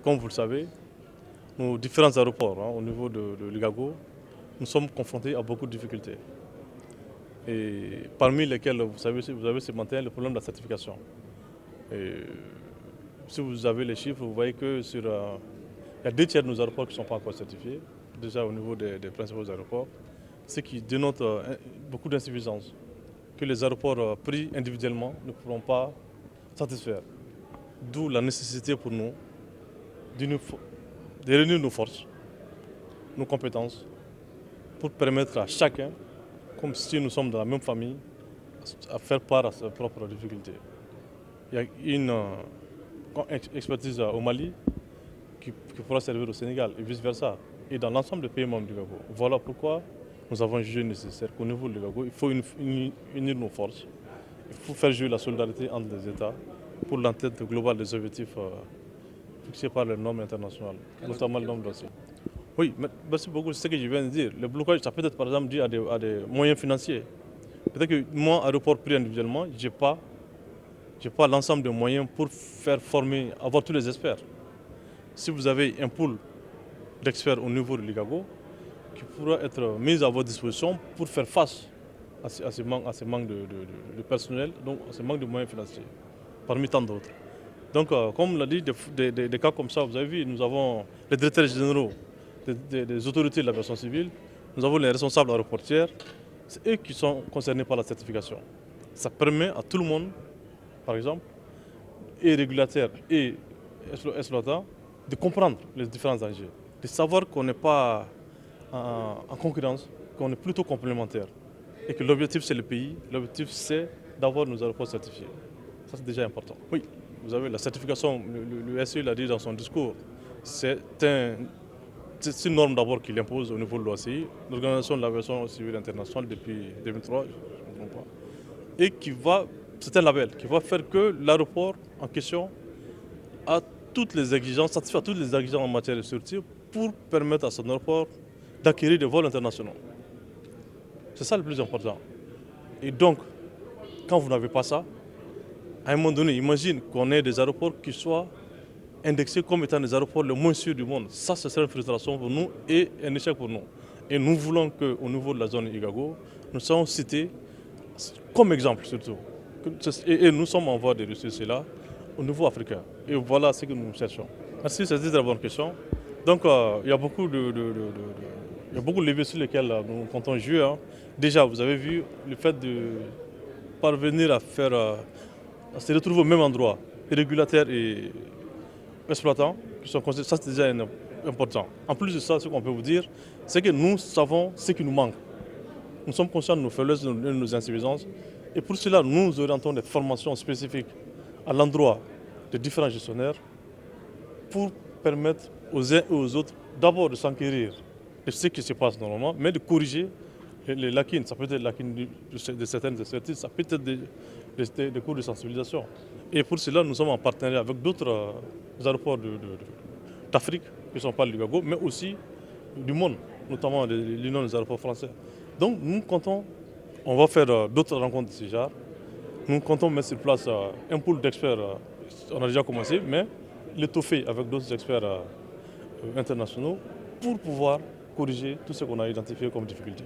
comme vous le savez, nos différents aéroports au niveau de l'Ugago, nous sommes confrontés à beaucoup de difficultés. Et parmi lesquelles, vous avez ce matin le problème de la certification. Et si vous avez les chiffres, vous voyez que il y a 2 tiers de nos aéroports qui ne sont pas encore certifiés, déjà au niveau des principaux aéroports, ce qui dénote beaucoup d'insuffisance, que les aéroports pris individuellement ne pourront pas satisfaire. D'où la nécessité pour nous de réunir nos forces, nos compétences, pour permettre à chacun, comme si nous sommes dans la même famille, à faire part à ses propres difficultés. Il y a une expertise au Mali qui pourra servir au Sénégal et vice-versa, et dans l'ensemble des pays membres du Gabon. Voilà pourquoi nous avons jugé nécessaire qu'au niveau du Gabon, il faut unir nos forces, il faut faire jouer la solidarité entre les États pour l'atteinte globale des objectifs fixés par les normes internationales, notamment les normes d'OCDE. Oui, merci beaucoup, c'est ce que je viens de dire. Le blocage, ça peut être par exemple dû à des moyens financiers. Peut-être que moi, aéroport pris individuellement, je n'ai pas l'ensemble des moyens pour faire former, avoir tous les experts. Si vous avez un pool d'experts au niveau de l'Ugago qui pourra être mis à votre disposition pour faire face à ces manques de personnel, donc à ces manques de moyens financiers, parmi tant d'autres. Donc, comme l'a dit, des cas comme ça, vous avez vu, nous avons les directeurs généraux des autorités de l'aviation civile, nous avons les responsables aéroportières, c'est eux qui sont concernés par la certification. Ça permet à tout le monde, par exemple, et régulateurs et exploitants, de comprendre les différents enjeux, de savoir qu'on n'est pas en concurrence, qu'on est plutôt complémentaires et que l'objectif c'est le pays, l'objectif c'est d'avoir nos aéroports certifiés. Ça c'est déjà important. Oui, vous avez la certification, le SE l'a dit dans son discours, c'est une norme d'abord qu'il impose au niveau de l'OACI, l'Organisation de l'aviation civile internationale depuis 2003, je ne me trompe pas, et c'est un label qui va faire que l'aéroport en question a toutes les exigences, satisfait à toutes les exigences en matière de sûreté pour permettre à son aéroport d'acquérir des vols internationaux. C'est ça le plus important. Et donc, quand vous n'avez pas ça, à un moment donné, imagine qu'on ait des aéroports qui soient indexés comme étant les aéroports les moins sûrs du monde. Ça, ce serait une frustration pour nous et un échec pour nous. Et nous voulons qu'au niveau de la zone Ugago, nous soyons cités comme exemple surtout. Et nous sommes en voie de réussir cela au niveau africain. Et voilà ce que nous cherchons. Merci, c'est une très bonne question. Donc, il y a beaucoup de leviers sur lesquels nous comptons jouer. Déjà, vous avez vu le fait de parvenir à se retrouver au même endroit, les régulateurs et exploitants, qui sont considérés, ça c'est déjà important. En plus de ça, ce qu'on peut vous dire, c'est que nous savons ce qui nous manque. Nous sommes conscients de nos faiblesses et de nos insuffisances. Et pour cela, nous orientons des formations spécifiques à l'endroit des différents gestionnaires pour permettre aux uns et aux autres d'abord de s'enquérir de ce qui se passe normalement, mais de corriger les lacunes. Ça peut être les lacunes de certaines expertises, ça peut être des cours de sensibilisation. Et pour cela, nous sommes en partenariat avec d'autres aéroports d'Afrique, qui ne sont pas l'Ugago, mais aussi du monde, notamment l'Union des aéroports français. Donc nous comptons, on va faire d'autres rencontres de ce genre. Nous comptons mettre sur place un pool d'experts, on a déjà commencé, mais l'étoffer avec d'autres experts internationaux pour pouvoir corriger tout ce qu'on a identifié comme difficulté.